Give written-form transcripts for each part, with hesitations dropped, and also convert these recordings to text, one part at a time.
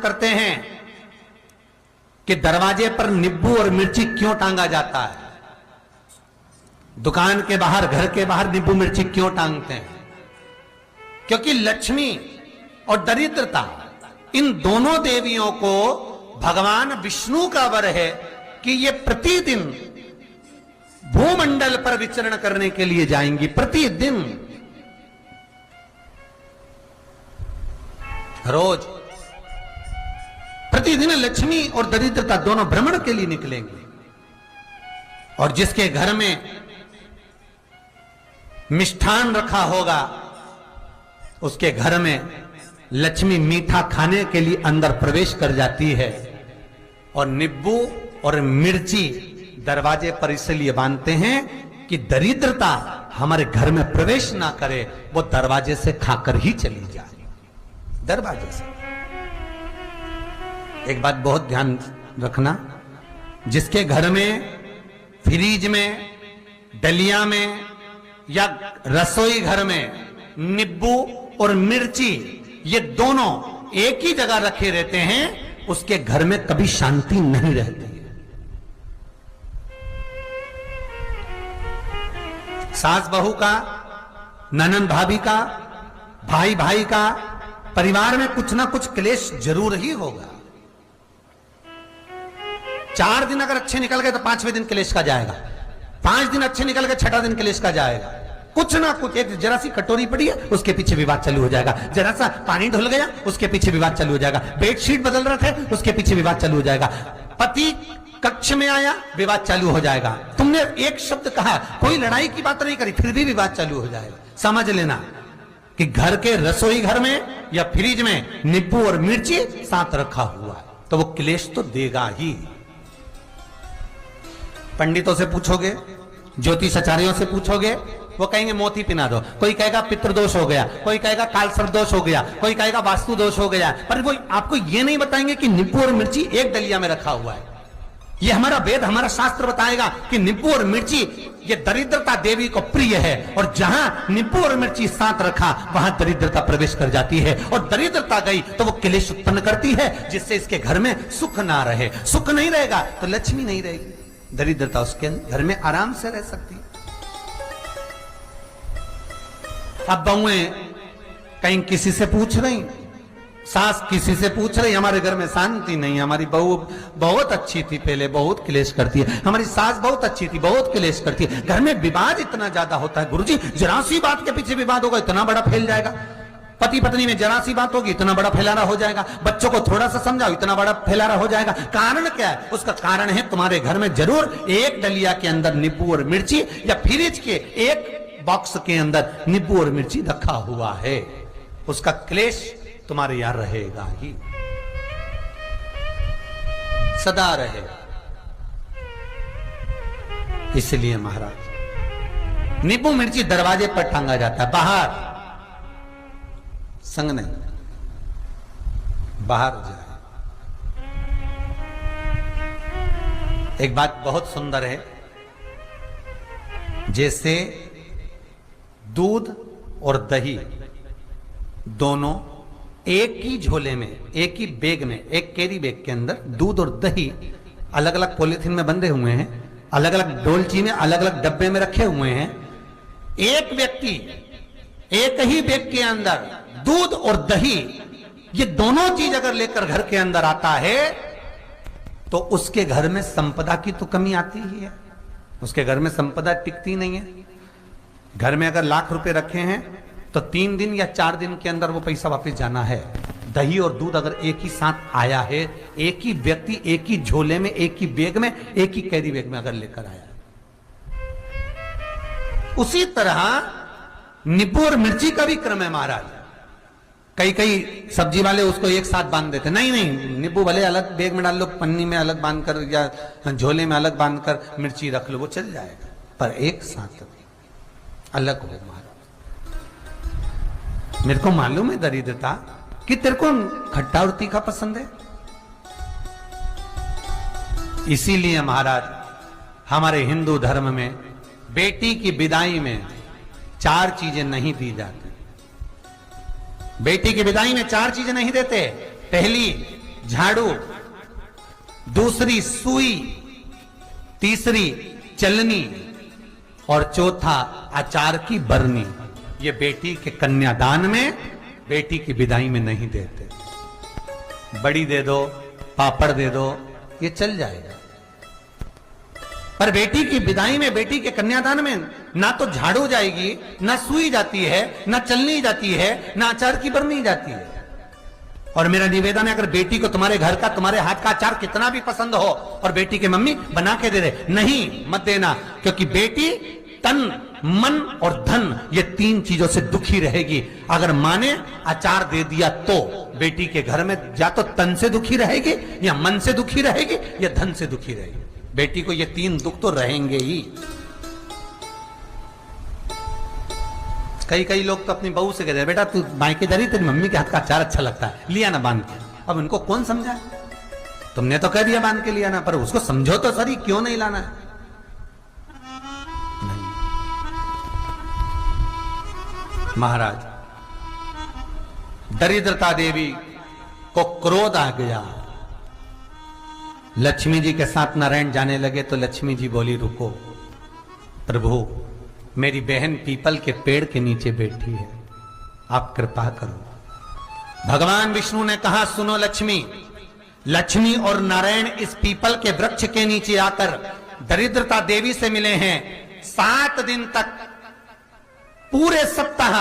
करते हैं कि दरवाजे पर नींबू और मिर्ची क्यों टांगा जाता है, दुकान के बाहर, घर के बाहर नींबू मिर्ची क्यों टांगते हैं? क्योंकि लक्ष्मी और दरिद्रता, इन दोनों देवियों को भगवान विष्णु का वर है कि ये प्रतिदिन भूमंडल पर विचरण करने के लिए जाएंगी। प्रतिदिन, रोज, प्रतिदिन लक्ष्मी और दरिद्रता दोनों भ्रमण के लिए निकलेंगे। और जिसके घर में मिष्ठान रखा होगा, उसके घर में लक्ष्मी मीठा खाने के लिए अंदर प्रवेश कर जाती है। और नींबू और मिर्ची दरवाजे पर इसलिए बांधते हैं कि दरिद्रता हमारे घर में प्रवेश ना करे, वो दरवाजे से खाकर ही चली जाए। दरवाजे से। एक बात बहुत ध्यान रखना, जिसके घर में, फ्रिज में, डलिया में या रसोई घर में नींबू और मिर्ची ये दोनों एक ही जगह रखे रहते हैं, उसके घर में कभी शांति नहीं रहती है। सास बहू का, ननंद भाभी का, भाई भाई का, परिवार में कुछ ना कुछ क्लेश जरूर ही होगा। 4 दिन अगर अच्छे निकल गए तो 5वें दिन क्लेश का जाएगा, 5 दिन अच्छे निकल गए 6ठा दिन क्लेश का जाएगा। कुछ ना कुछ, एक जरा सी कटोरी पड़ी है उसके पीछे विवाद चालू हो जाएगा, जरा सा पानी ढुल गया उसके पीछे विवाद चालू हो जाएगा, बेडशीट बदल रहे थे उसके पीछे विवाद चालू हो जाएगा, पति कक्ष में आया विवाद चालू हो जाएगा, तुमने एक शब्द कहा, कोई लड़ाई की बात नहीं करी, फिर भी विवाद चालू हो जाएगा। समझ लेना कि घर के रसोई घर में या फ्रिज में नींबू और मिर्ची साथ रखा हुआ है तो वो क्लेश तो देगा ही। पंडितों से पूछोगे, ज्योतिषाचार्यों से पूछोगे, वो कहेंगे मोती पिना दो, कोई कहेगा पितृदोष हो गया, कोई कहेगा कालसर्प दोष हो गया, कोई कहेगा वास्तु दोष हो गया, पर वो आपको ये नहीं बताएंगे कि नींबू और मिर्ची एक डलिया में रखा हुआ है। ये हमारा वेद, हमारा शास्त्र बताएगा कि नींबू और मिर्ची ये दरिद्रता देवी को प्रिय है, और जहां नींबू और मिर्ची साथ रखा वहां दरिद्रता प्रवेश कर जाती है, और दरिद्रता गई तो वो क्लेश उत्पन्न करती है, जिससे इसके घर में सुख ना रहे। सुख नहीं रहेगा तो लक्ष्मी नहीं रहेगी, दरिद्रता उसके घर में आराम से रह सकती है। अब बहुएं कहीं किसी से पूछ रही, सास किसी से पूछ रही, हमारे घर में शांति नहीं, हमारी बहू बहुत अच्छी थी, पहले बहुत क्लेश करती है, हमारी सास बहुत अच्छी थी, बहुत क्लेश करती है, घर में विवाद इतना ज्यादा होता है गुरुजी, जरा सी बात के पीछे विवाद होगा इतना बड़ा फैल जाएगा, पति पत्नी में जरा सी बात होगी इतना बड़ा फैलाना हो जाएगा, बच्चों को थोड़ा सा समझाओ इतना बड़ा फैलाना हो जाएगा। कारण क्या है? उसका कारण है तुम्हारे घर में जरूर एक डलिया के अंदर नींबू और मिर्ची या फ्रिज के एक बॉक्स के अंदर नींबू और मिर्ची रखा हुआ है, उसका क्लेश तुम्हारे यहां रहेगा ही, सदा रहेगा। इसलिए महाराज नींबू मिर्ची दरवाजे पर टांगा जाता है, बाहर संग नहीं, बाहर जाए। एक बात बहुत सुंदर है, जैसे दूध और दही दोनों एक ही झोले में, एक ही बैग में, एक कैरी बैग के अंदर दूध और दही अलग अलग पॉलिथीन में बंधे हुए हैं, अलग अलग डोलची में, अलग अलग डब्बे में रखे हुए हैं। एक व्यक्ति एक ही बैग के अंदर दूध और दही ये दोनों चीज अगर लेकर घर के अंदर आता है तो उसके घर में संपदा की तो कमी आती ही है, उसके घर में संपदा टिकती नहीं है। घर में अगर लाख रुपए रखे हैं तो 3 दिन या 4 दिन के अंदर वो पैसा वापस जाना है। दही और दूध अगर एक ही साथ आया है, एक ही व्यक्ति एक ही झोले में, एक ही बैग में, एक ही कैरी बैग में अगर लेकर आया, उसी तरह नींबू और मिर्ची का भी क्रम है महाराज। कई कई सब्जी वाले उसको एक साथ बांध देते, नहीं नहीं, नींबू भले अलग बैग में डाल लो, पन्नी में अलग बांधकर या झोले में अलग बांधकर मिर्ची रख लो, वो चल जाएगा, पर एक साथ अलग हो महाराज। मेरे को मालूम है दरिद्रता कि तेरे को खट्टा और तीखा पसंद है, इसीलिए महाराज हमारे हिंदू धर्म में बेटी की विदाई में 4 चीजें नहीं दी जाती। बेटी की विदाई में 4 चीजें नहीं देते। पहली, झाड़ू, दूसरी सुई, तीसरी चलनी और चौथा अचार की बरनी। ये बेटी के कन्यादान में, बेटी की विदाई में नहीं देते। बड़ी दे दो, पापड़ दे दो, ये चल जाएगा, पर बेटी की विदाई में, बेटी के कन्यादान में ना तो झाड़ू जाएगी, ना सुई जाती है, ना चलनी जाती है, ना अचार की बरनी जाती है। और मेरा निवेदन है, अगर बेटी को तुम्हारे घर का, तुम्हारे हाथ का अचार कितना भी पसंद हो और बेटी के मम्मी बना के दे दे, नहीं, मत देना, क्योंकि बेटी तन, मन और धन, ये 3 चीजों से दुखी रहेगी। अगर मां ने अचार दे दिया तो बेटी के घर में या तो तन से दुखी रहेगी, या मन से दुखी रहेगी, या धन से दुखी रहेगी। बेटी को ये 3 दुख तो रहेंगे ही। कई लोग तो अपनी बहू से कहते हैं, बेटा तू मायके जा रही, तेरी मम्मी के हाथ का अचार अच्छा लगता है, लिया ना बांध के। अब उनको कौन समझा? तुमने तो कह दिया बांध के लिया ना, पर उसको समझो तो सही, क्यों नहीं लाना है? महाराज, दरिद्रता देवी को क्रोध आ गया। लक्ष्मी जी के साथ नारायण जाने लगे तो लक्ष्मी जी बोली, रुको प्रभु, मेरी बहन पीपल के पेड़ के नीचे बैठी है, आप कृपा करो। भगवान विष्णु ने कहा, सुनो लक्ष्मी, लक्ष्मी और नारायण इस पीपल के वृक्ष के नीचे आकर दरिद्रता देवी से मिले हैं। 7 दिन तक, पूरे सप्ताह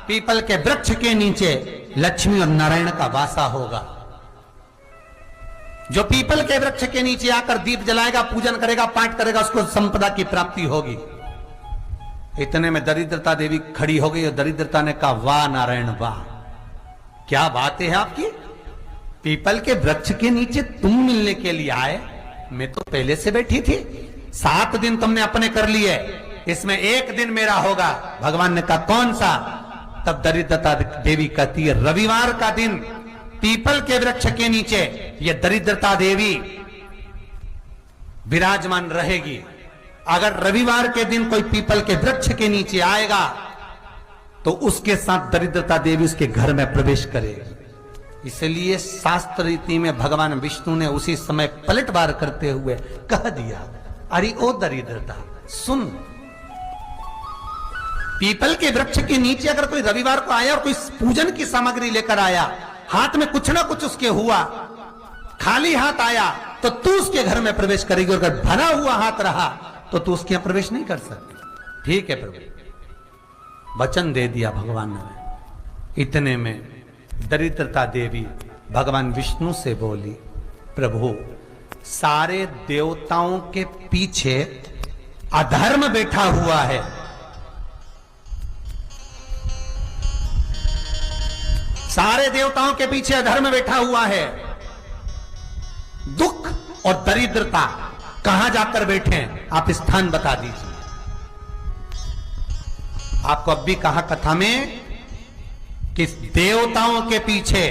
पीपल के वृक्ष के नीचे लक्ष्मी और नारायण का वासा होगा। जो पीपल के वृक्ष के नीचे आकर दीप जलाएगा, पूजन करेगा, पाठ करेगा, उसको संपदा की प्राप्ति होगी। इतने में दरिद्रता देवी खड़ी हो गई और दरिद्रता ने कहा, वाह नारायण वाह, क्या बात है आपकी, पीपल के वृक्ष के नीचे तुम मिलने के लिए आए, मैं तो पहले से बैठी थी। 7 दिन तुमने अपने कर लिए, इसमें 1 दिन मेरा होगा। भगवान ने कहा, कौन सा? तब दरिद्रता देवी कहती है, रविवार का दिन पीपल के वृक्ष के नीचे ये दरिद्रता देवी विराजमान रहेगी। अगर रविवार के दिन कोई पीपल के वृक्ष के नीचे आएगा तो उसके साथ दरिद्रता देवी उसके घर में प्रवेश करेगी। इसलिए शास्त्र रीति में भगवान विष्णु ने उसी समय पलटवार करते हुए कह दिया, अरे ओ दरिद्रता सुन, पीपल के वृक्ष के नीचे अगर कोई रविवार को आया और कोई पूजन की सामग्री लेकर आया, हाथ में कुछ ना कुछ उसके हुआ, खाली हाथ आया, तो तू उसके घर में प्रवेश करेगी। और अगर भरा हुआ हाथ रहा तो तू उसके यहां प्रवेश नहीं कर सकती। ठीक है प्रभु, वचन दे दिया भगवान ने। इतने में दरिद्रता देवी भगवान विष्णु से बोली, प्रभु, सारे देवताओं के पीछे अधर्म बैठा हुआ है, सारे देवताओं के पीछे अधर्म बैठा हुआ है। दुख और दरिद्रता कहां जाकर बैठे हैं, आप स्थान बता दीजिए। आपको अब भी कहा कथा में कि देवताओं के पीछे,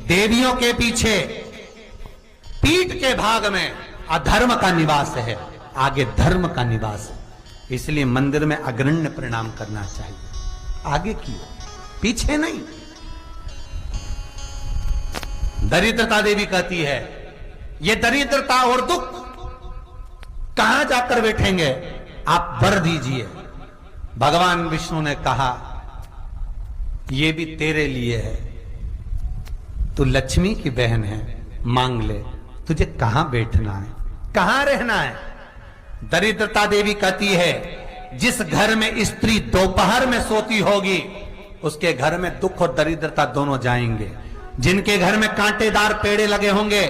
देवियों के पीछे, पीठ के भाग में अधर्म का निवास है, आगे धर्म का निवास है। इसलिए मंदिर में अग्रण्य प्रणाम करना चाहिए, आगे किए, पीछे नहीं। दरिद्रता देवी कहती है, ये दरिद्रता और दुख कहां जाकर बैठेंगे, आप वर दीजिए। भगवान विष्णु ने कहा, ये भी तेरे लिए है, तू लक्ष्मी की बहन है, मांग ले, तुझे कहां बैठना है, कहां रहना है। दरिद्रता देवी कहती है, जिस घर में स्त्री दोपहर में सोती होगी उसके घर में दुख और दरिद्रता दोनों जाएंगे। जिनके घर में कांटेदार पेड़े लगे होंगे,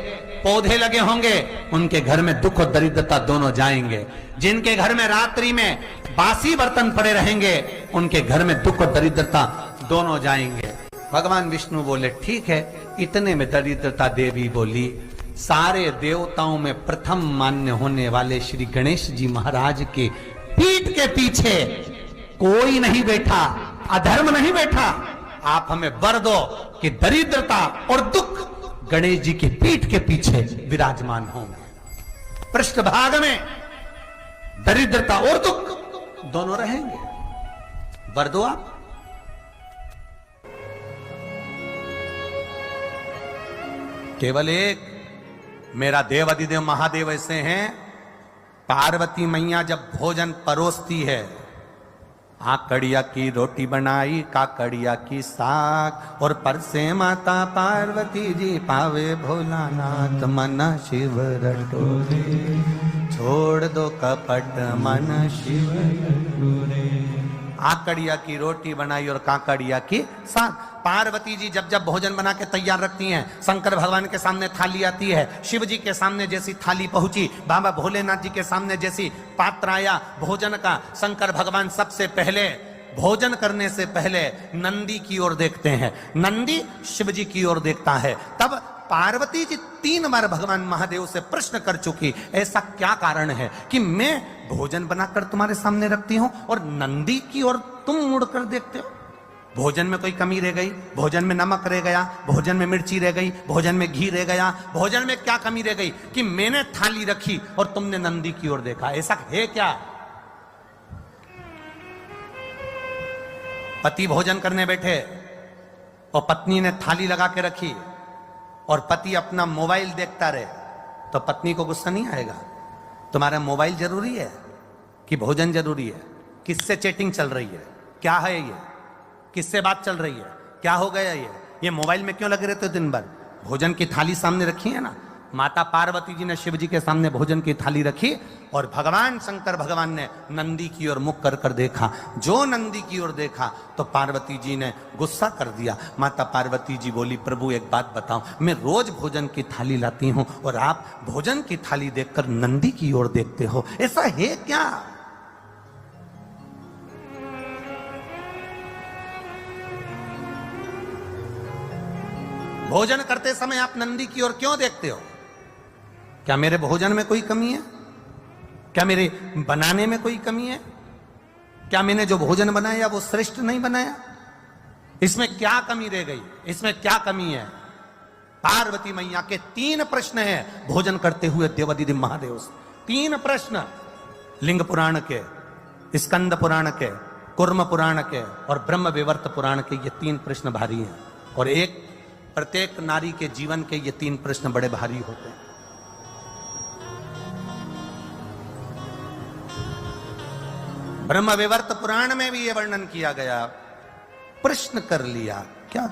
पौधे लगे होंगे, उनके घर में दुख और दरिद्रता दोनों जाएंगे। जिनके घर में रात्रि में बासी बर्तन पड़े रहेंगे, उनके घर में दुख और दरिद्रता दोनों जाएंगे। भगवान विष्णु बोले, ठीक है। इतने में दरिद्रता देवी बोली, सारे देवताओं में प्रथम मान्य होने वाले श्री गणेश जी महाराज के पीठ के पीछे कोई नहीं बैठा, अधर्म नहीं बैठा। आप हमें वर दो कि दरिद्रता और दुख गणेश जी की पीठ के पीछे विराजमान होंगे, पृष्ठभाग में दरिद्रता और दुख दोनों रहेंगे। वर दो आप। केवल एक मेरा देव अधिदेव महादेव ऐसे हैं, पार्वती मैया जब भोजन परोसती है, आकड़िया की रोटी बनाई, काकड़िया की साग, और परसे माता पार्वती जी पावे भोलानाथ, मन शिव रटोरे, छोड़ दो कपट मन शिव रटोरे। आकड़िया की रोटी बनाई और काकड़िया की साग। पार्वती जी जब जब भोजन बना के तैयार रखती हैं, शंकर भगवान के सामने थाली आती है, शिव जी के सामने जैसी थाली पहुंची, बाबा भोलेनाथ जी के सामने जैसी पात्र आया भोजन का, शंकर भगवान सबसे पहले भोजन करने से पहले नंदी की ओर देखते हैं, नंदी शिव जी की ओर देखता है। तब पार्वती जी 3 बार भगवान महादेव से प्रश्न कर चुकी, ऐसा क्या कारण है कि मैं भोजन बनाकर तुम्हारे सामने रखती हूं और नंदी की ओर तुम मुड़कर देखते हो? भोजन में कोई कमी रह गई, भोजन में नमक रह गया, भोजन में मिर्ची रह गई, भोजन में घी रह गया, भोजन में क्या कमी रह गई कि मैंने थाली रखी और तुमने नंदी की ओर देखा? ऐसा है क्या? पति भोजन करने बैठे और पत्नी ने थाली लगा के रखी और पति अपना मोबाइल देखता रहे, तो पत्नी को गुस्सा नहीं आएगा? तुम्हारा मोबाइल जरूरी है कि भोजन जरूरी है? किससे चैटिंग चल रही है? क्या है ये? किससे बात चल रही है? क्या हो गया ये मोबाइल में क्यों लगे रहते हो दिन भर? भोजन की थाली सामने रखी है ना। माता पार्वती जी ने शिव जी के सामने भोजन की थाली रखी और भगवान शंकर भगवान ने नंदी की ओर मुख कर कर देखा। जो नंदी की ओर देखा तो पार्वती जी ने गुस्सा कर दिया। माता पार्वती जी बोली, प्रभु एक बात बताओ, मैं रोज भोजन की थाली लाती हूं और आप भोजन की थाली देखकर नंदी की ओर देखते हो, ऐसा है क्या? भोजन करते समय आप नंदी की ओर क्यों देखते हो? क्या मेरे भोजन में कोई कमी है? क्या मेरे बनाने में कोई कमी है? क्या मैंने जो भोजन बनाया वो श्रेष्ठ नहीं बनाया? इसमें क्या कमी रह गई? इसमें क्या कमी है? पार्वती मैया के 3 प्रश्न हैं भोजन करते हुए देवाधिदेव महादेव से। 3 प्रश्न, लिंग पुराण के, स्कंद पुराण के, कुर्म पुराण के और ब्रह्म विवर्त पुराण के, ये 3 प्रश्न भारी हैं। और एक प्रत्येक नारी के जीवन के ये 3 प्रश्न बड़े भारी होते हैं। ब्रह्म विवर्त पुराण में भी ये वर्णन किया गया। प्रश्न कर लिया, क्या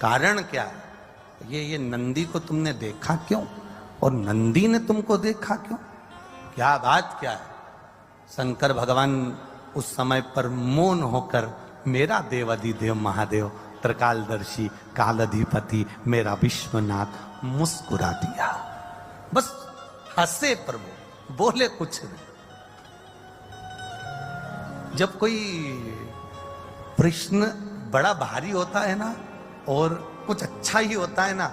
कारण? क्या ये नंदी को तुमने देखा क्यों और नंदी ने तुमको देखा क्यों? क्या बात क्या है? शंकर भगवान उस समय पर मौन होकर, मेरा देवाधिदेव महादेव, त्रिकालदर्शी, कालाधिपति, मेरा विश्वनाथ, मुस्कुरा दिया। बस हंसे प्रभु, बोले कुछ नहीं। जब कोई प्रश्न बड़ा भारी होता है ना और कुछ अच्छा ही होता है ना,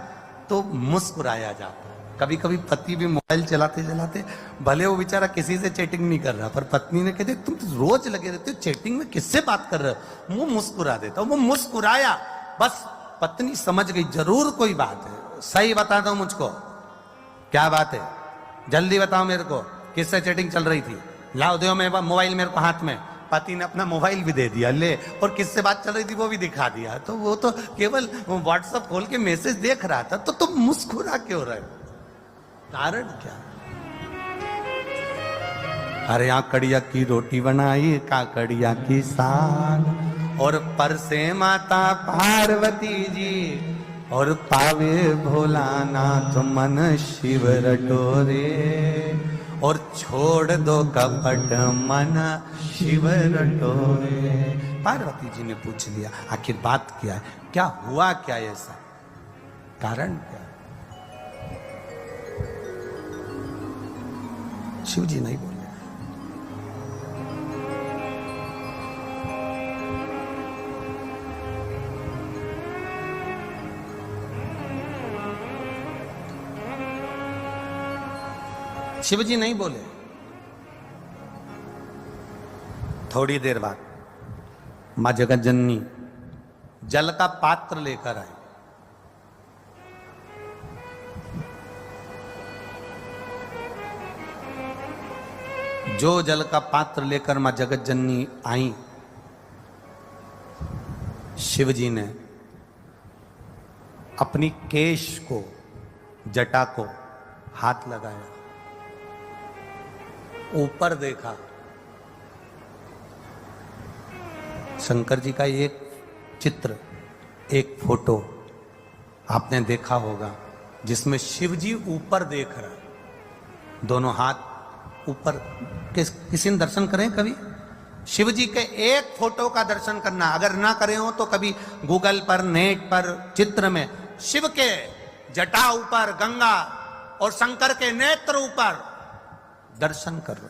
तो मुस्कुराया जाता है। कभी कभी पति भी मोबाइल चलाते चलाते, भले वो बेचारा किसी से चैटिंग नहीं कर रहा, पर पत्नी ने कहते तुम रोज लगे रहते हो चैटिंग में, किससे बात कर रहे हो? वो मुस्कुरा देता। वो मुस्कुराया, बस पत्नी समझ गई जरूर कोई बात है। सही बता दो मुझको, क्या बात है? जल्दी बताओ मेरे को, किससे चैटिंग चल रही थी? लाओ दो मेरे मोबाइल मेरे को हाथ में। पति ने अपना मोबाइल भी दे दिया, ले, और किससे बात चल रही थी वो भी दिखा दिया। तो वो तो केवल व्हाट्सएप खोल के मैसेज देख रहा था, तो तुम मुस्कुरा क्यों रहे? कारण क्या? अरे आकड़िया की रोटी बनाई, काकड़िया की साग, और परसे माता पार्वती जी, और पावे भोलानाथ, मन शिव रटोरे, और छोड़ दो कपट मन शिव रटोरे। पार्वती जी ने पूछ लिया, आखिर बात क्या है? क्या हुआ? क्या ऐसा कारण? क्या? शिव जी नहीं बोले। शिव जी नहीं बोले। थोड़ी देर बाद मां जगत जननी जल का पात्र लेकर आई। जो जल का पात्र लेकर मां जगत जननी आई, शिव जी ने अपनी केश को जटा को हाथ लगाया, ऊपर देखा। शंकर जी का एक चित्र, एक फोटो आपने देखा होगा जिसमें शिव जी ऊपर देख रहा है, दोनों हाथ ऊपर। किसी ने दर्शन करें कभी? शिव जी के एक फोटो का दर्शन करना, अगर ना करे हो तो कभी गूगल पर, नेट पर, चित्र में शिव के जटा ऊपर गंगा और शंकर के नेत्र ऊपर दर्शन कर रहे।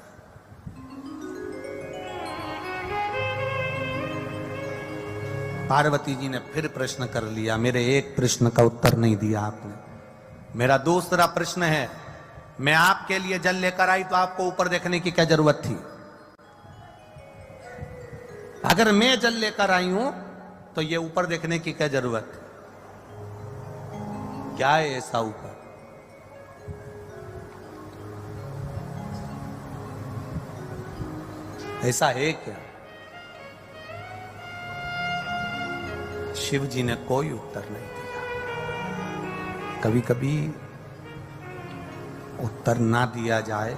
पार्वती जी ने फिर प्रश्न कर लिया, मेरे एक प्रश्न का उत्तर नहीं दिया आपने। मेरा दूसरा प्रश्न है, मैं आपके लिए जल लेकर आई तो आपको ऊपर देखने की क्या जरूरत थी? अगर मैं जल लेकर आई हूं तो ये ऊपर देखने की क्या जरूरत है? क्या है ऐसा ऊपर? ऐसा है क्या? शिव जी ने कोई उत्तर नहीं दिया। कभी कभी उत्तर ना दिया जाए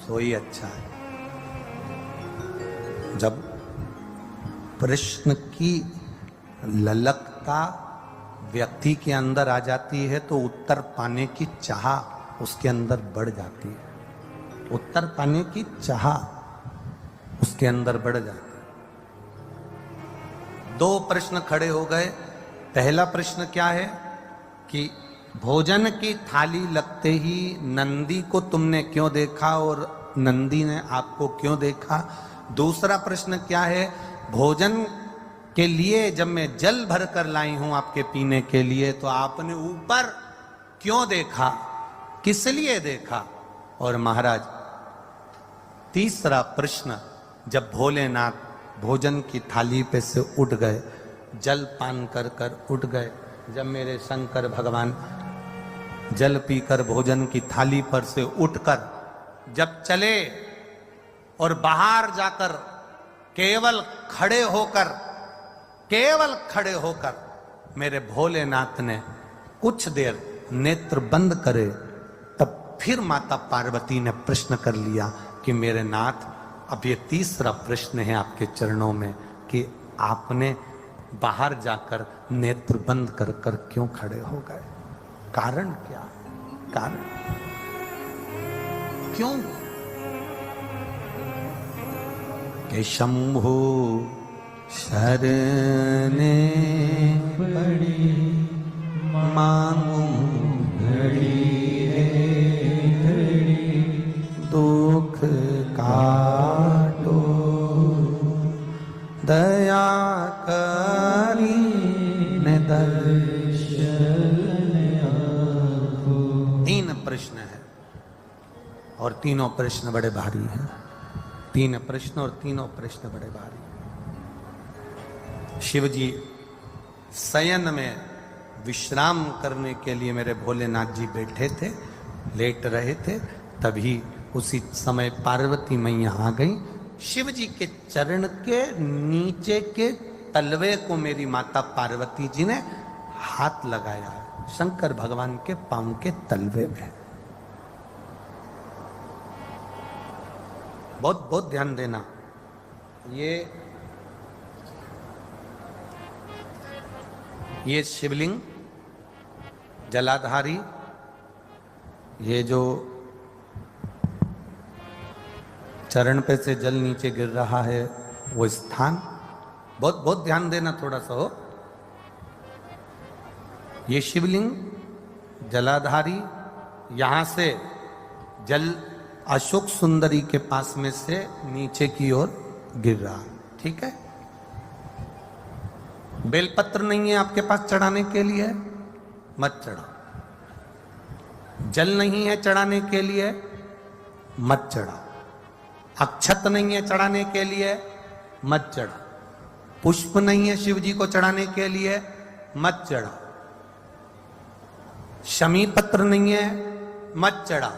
तो ही अच्छा है। जब प्रश्न की ललकता व्यक्ति के अंदर आ जाती है तो उत्तर पाने की चाह उसके अंदर बढ़ जाती है। उत्तर पाने की चाह उसके अंदर बढ़ जाती है। दो प्रश्न खड़े हो गए। पहला प्रश्न क्या है कि भोजन की थाली लगते ही नंदी को तुमने क्यों देखा और नंदी ने आपको क्यों देखा? दूसरा प्रश्न क्या है, भोजन के लिए जब मैं जल भर कर लाई हूं आपके पीने के लिए तो आपने ऊपर क्यों देखा, किस लिए देखा? और महाराज तीसरा प्रश्न, जब भोलेनाथ भोजन की थाली पे से उठ गए, जल पान कर कर उठ गए, जब मेरे शंकर भगवान जल पीकर भोजन की थाली पर से उठकर जब चले और बाहर जाकर केवल खड़े होकर मेरे भोलेनाथ ने कुछ देर नेत्र बंद करे, तब फिर माता पार्वती ने प्रश्न कर लिया कि मेरे नाथ, अब ये तीसरा प्रश्न है आपके चरणों में कि आपने बाहर जाकर नेत्र बंद कर कर क्यों खड़े हो गए? कारण क्या? कारण क्यों? कि शंभु शरणे पड़ी मांगू घड़ी रे घड़ी दुख काटो दया करी ने दर्शन आखो। तीन प्रश्न है और तीनों प्रश्न बड़े भारी हैं। तीन प्रश्न और तीनों प्रश्न बड़े भारी। शिव जी शयन में विश्राम करने के लिए मेरे भोलेनाथ जी बैठे थे, लेट रहे थे, तभी उसी समय पार्वती मैया आ गई। शिव जी के चरण के नीचे के तलवे को मेरी माता पार्वती जी ने हाथ लगाया, शंकर भगवान के पांव के तलवे में। बहुत बहुत ध्यान देना। ये शिवलिंग जलाधारी, ये जो चरण पे से जल नीचे गिर रहा है वो स्थान, बहुत बहुत ध्यान देना थोड़ा सा हो। ये शिवलिंग जलाधारी, यहां से जल अशोक सुंदरी के पास में से नीचे की ओर गिर रहा, ठीक है। बेलपत्र नहीं है आपके पास चढ़ाने के लिए, मत चढ़ाओ। जल नहीं है चढ़ाने के लिए, मत चढ़ाओ। अक्षत नहीं है चढ़ाने के लिए, मत चढ़ाओ। पुष्प नहीं है शिव जी को चढ़ाने के लिए, मत चढ़ाओ। शमी पत्र नहीं है, मत चढ़ाओ।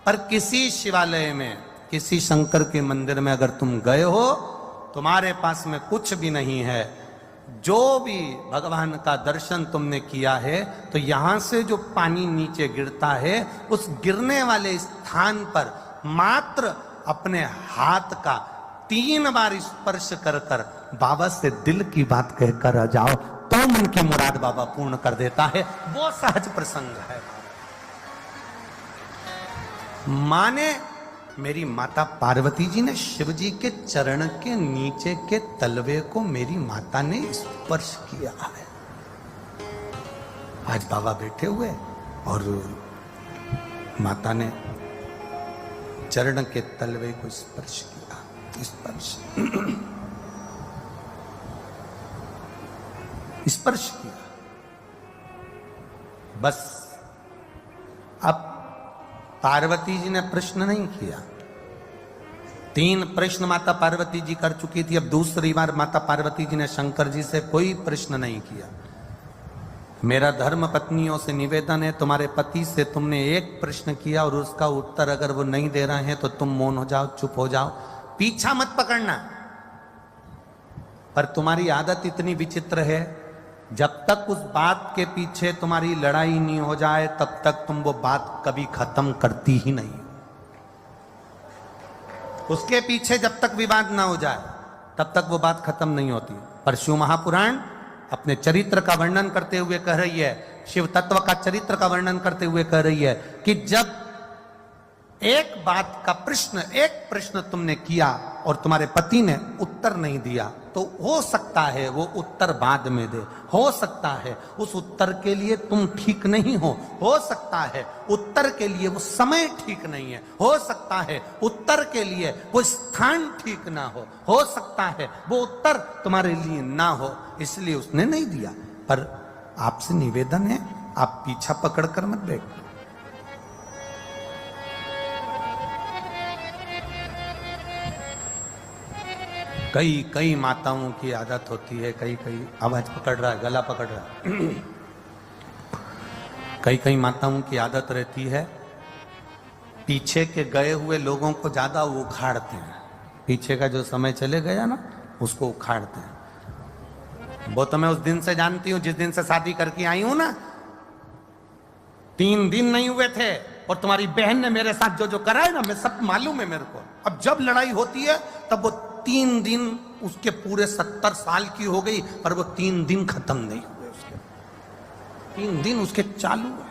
पर किसी शिवालय में, किसी शंकर के मंदिर में अगर तुम गए हो, तुम्हारे पास में कुछ भी नहीं है, जो भी भगवान का दर्शन तुमने किया है तो यहां से जो पानी नीचे गिरता है उस गिरने वाले स्थान पर मात्र अपने हाथ का 3 बार स्पर्श कर कर बाबा से दिल की बात कहकर आ जाओ तो मन की मुराद बाबा पूर्ण कर देता है। वो सहज प्रसंग है। माने मेरी माता पार्वती जी ने शिव जी के चरण के नीचे के तलवे को मेरी माता ने स्पर्श किया है। आज बाबा बैठे हुए और माता ने चरण के तलवे को स्पर्श किया। स्पर्श किया। बस अब पार्वती जी ने प्रश्न नहीं किया। 3 प्रश्न माता पार्वती जी कर चुकी थी। अब दूसरी बार माता पार्वती जी ने शंकर जी से कोई प्रश्न नहीं किया। मेरा धर्म पत्नियों से निवेदन है, तुम्हारे पति से तुमने एक प्रश्न किया और उसका उत्तर अगर वो नहीं दे रहे हैं तो तुम मौन हो जाओ, चुप हो जाओ, पीछा मत पकड़ना। पर तुम्हारी आदत इतनी विचित्र है, जब तक उस बात के पीछे तुम्हारी लड़ाई नहीं हो जाए तब तक तुम वो बात कभी खत्म करती ही नहीं। उसके पीछे जब तक विवाद ना हो जाए तब तक वो बात खत्म नहीं होती। पर शिव महापुराण अपने चरित्र का वर्णन करते हुए कह रही है, शिव तत्व का चरित्र का वर्णन करते हुए कह रही है कि जब एक बात का प्रश्न, एक प्रश्न तुमने किया और तुम्हारे पति ने उत्तर नहीं दिया तो हो सकता है वो उत्तर बाद में दे, हो सकता है उस उत्तर के लिए तुम ठीक नहीं हो सकता है उत्तर के लिए वो समय ठीक नहीं है, हो सकता है उत्तर के लिए वो स्थान ठीक ना हो सकता है वो उत्तर तुम्हारे लिए ना हो, इसलिए उसने नहीं दिया। पर आपसे निवेदन है, आप पीछा पकड़कर मत बैठो। कई माताओं की आदत होती है, कई आवाज पकड़ रहा है, गला पकड़ रहा है। कई माताओं की आदत रहती है, पीछे के गए हुए लोगों को ज्यादा उखाड़ते हैं। पीछे का जो समय चले गया ना उसको उखाड़ते हैं। वो तो मैं उस दिन से जानती हूं जिस दिन से शादी करके आई हूं ना, 3 दिन नहीं हुए थे और तुम्हारी बहन ने मेरे साथ जो जो करा है ना, मैं सब मालूम है मेरे को। अब जब लड़ाई होती है तब वो 3 दिन, उसके पूरे 70 साल की हो गई पर वो 3 दिन खत्म नहीं हुए। उसके 3 दिन उसके चालू है।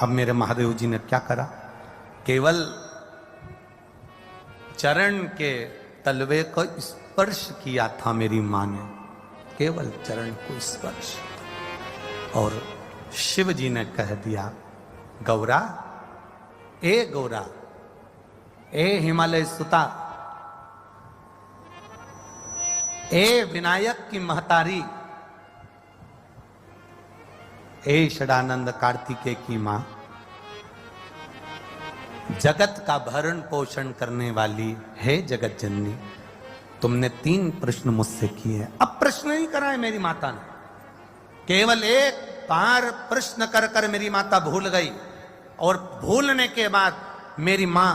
अब मेरे महादेव जी ने क्या करा, केवल चरण के तलवे को स्पर्श किया था मेरी मां ने, केवल चरण को स्पर्श। और शिव जी ने कह दिया, गौरा, ए गौरा, ए हिमालय सुता, ए विनायक की महतारी, ए षडानंद कार्तिकेय की मां, जगत का भरण पोषण करने वाली है जगत जननी, तुमने 3 प्रश्न मुझसे किए। अब प्रश्न नहीं करा है मेरी माता ने, केवल एक बार प्रश्न कर कर मेरी माता भूल गई और भूलने के बाद मेरी मां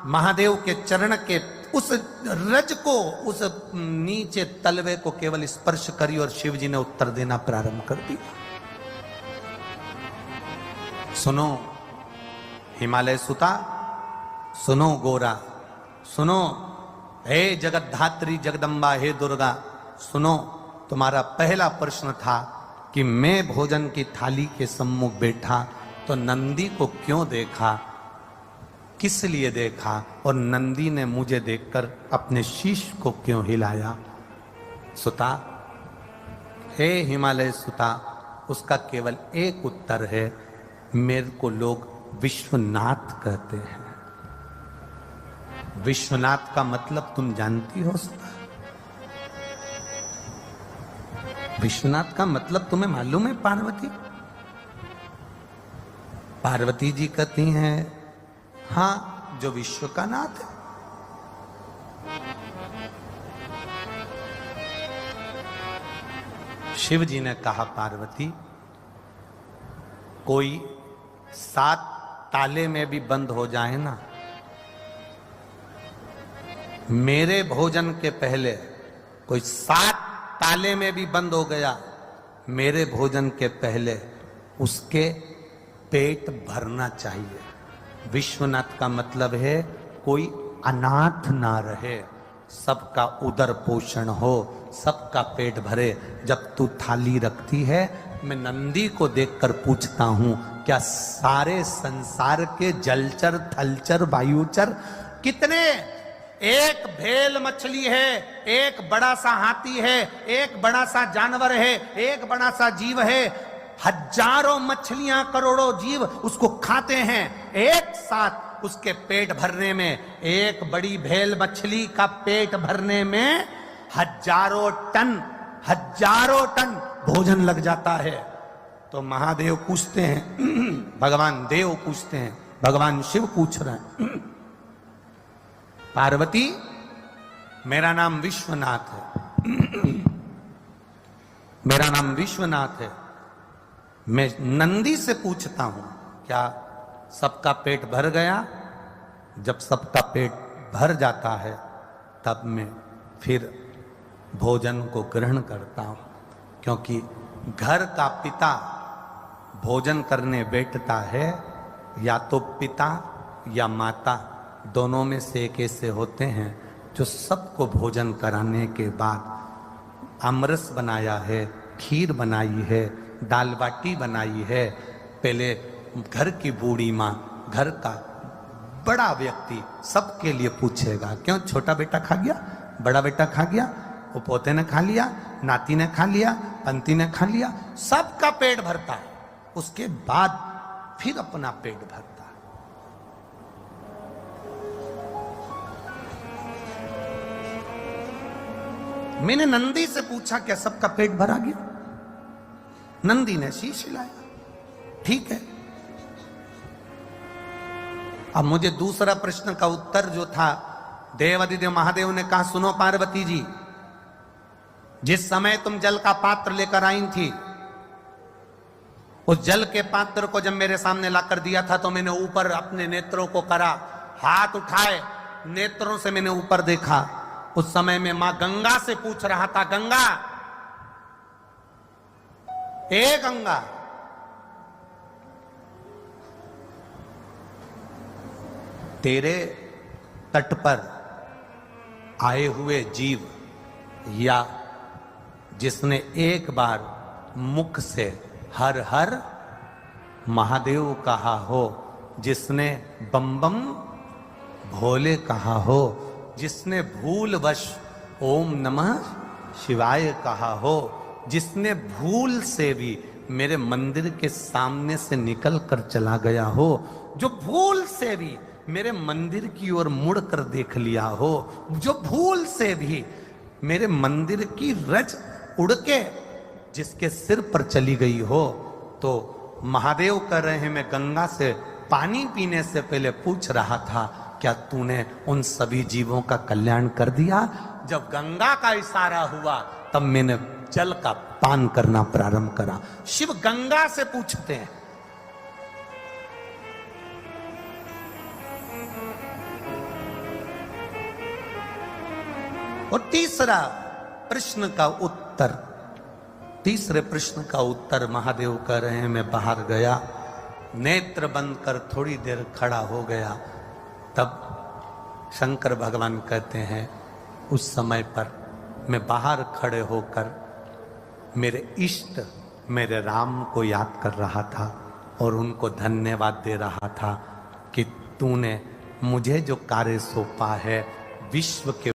महादेव के चरण के उस रज को, उस नीचे तलवे को केवल स्पर्श करी और शिव जी ने उत्तर देना प्रारंभ कर दिया। सुनो हिमालय सुता, सुनो गोरा, सुनो हे जगत धात्री जगदम्बा, हे दुर्गा, सुनो, तुम्हारा पहला प्रश्न था कि मैं भोजन की थाली के सम्मुख बैठा तो नंदी को क्यों देखा, किस लिए देखा, और नंदी ने मुझे देखकर अपने शीश को क्यों हिलाया। सुता, हे हिमालय सुता, उसका केवल एक उत्तर है, मेरे को लोग विश्वनाथ कहते हैं। विश्वनाथ का मतलब तुम जानती हो सुता? विश्वनाथ का मतलब तुम्हें मालूम है पार्वती? पार्वती जी कहती हैं, हां, जो विश्व का नाथ है। शिव जी ने कहा, पार्वती, कोई 7 ताले में भी बंद हो जाए ना मेरे भोजन के पहले कोई 7 ताले में भी बंद हो गया, मेरे भोजन के पहले उसके पेट भरना चाहिए। विश्वनाथ का मतलब है कोई अनाथ ना रहे, सबका उदर पोषण हो, सबका पेट भरे। जब तू थाली रखती है, मैं नंदी को देखकर पूछता हूं, क्या सारे संसार के जलचर थलचर वायुचर कितने, एक भेल मछली है, एक बड़ा सा हाथी है, एक बड़ा सा जानवर है, एक बड़ा सा जीव है, हजारों मछलियां करोड़ों जीव उसको खाते हैं, एक साथ उसके पेट भरने में, एक बड़ी भेल मछली का पेट भरने में हजारों टन भोजन लग जाता है। तो महादेव पूछते हैं, भगवान देव पूछते हैं, भगवान शिव पूछ रहे हैं, पार्वती मेरा नाम विश्वनाथ है, मेरा नाम विश्वनाथ है, मैं नंदी से पूछता हूं क्या सबका पेट भर गया? जब सबका पेट भर जाता है तब मैं फिर भोजन को ग्रहण करता हूं, क्योंकि घर का पिता भोजन करने बैठता है, या तो पिता या माता, दोनों में से एक ऐसे होते हैं जो सबको भोजन कराने के बाद आमरस बनाया है, खीर बनाई है, दाल बाटी बनाई है। पहले घर की बूढ़ी माँ, घर का बड़ा व्यक्ति सबके लिए पूछेगा, क्यों छोटा बेटा खा गया, बड़ा बेटा खा गया, वो पोते ने खा लिया, नाती ने खा लिया, पंती ने खा लिया, सबका पेट भरता है, उसके बाद फिर अपना पेट भरता है। मैंने नंदी से पूछा क्या सबका पेट भरा गया? नंदी ने शीश हिलाया, ठीक है। अब मुझे दूसरा प्रश्न का उत्तर जो था, देवादिदेव महादेव ने कहा, सुनो पार्वती जी, जिस समय तुम जल का पात्र लेकर आई थी, उस जल के पात्र को जब मेरे सामने लाकर दिया था तो मैंने ऊपर अपने नेत्रों को करा, हाथ उठाए, नेत्रों से मैंने ऊपर देखा। उस समय में मां गंगा से पूछ रहा था, गंगा, ए गंगा, तेरे तट पर आए हुए जीव, या जिसने एक बार मुख से हर हर महादेव कहा हो, जिसने बम बम भोले कहा हो, जिसने भूलवश ओम नमः शिवाय कहा हो, जिसने भूल से भी मेरे मंदिर के सामने से निकल कर चला गया हो, जो भूल से भी मेरे मंदिर की ओर मुड़ कर देख लिया हो, जो भूल से भी मेरे मंदिर की रज उड़ के जिसके सिर पर चली गई हो, तो महादेव कह रहे हैं, मैं गंगा से पानी पीने से पहले पूछ रहा था, क्या तूने उन सभी जीवों का कल्याण कर दिया? जब गंगा का इशारा हुआ तब मैंने जल का पान करना प्रारंभ करा। शिव गंगा से पूछते हैं। और तीसरा प्रश्न का उत्तर, तीसरे प्रश्न का उत्तर महादेव कह रहे हैं, मैं बाहर गया, नेत्र बंद कर थोड़ी देर खड़ा हो गया, तब शंकर भगवान कहते हैं, उस समय पर मैं बाहर खड़े होकर मेरे इष्ट मेरे राम को याद कर रहा था और उनको धन्यवाद दे रहा था कि तूने मुझे जो कार्य सौंपा है, विश्व के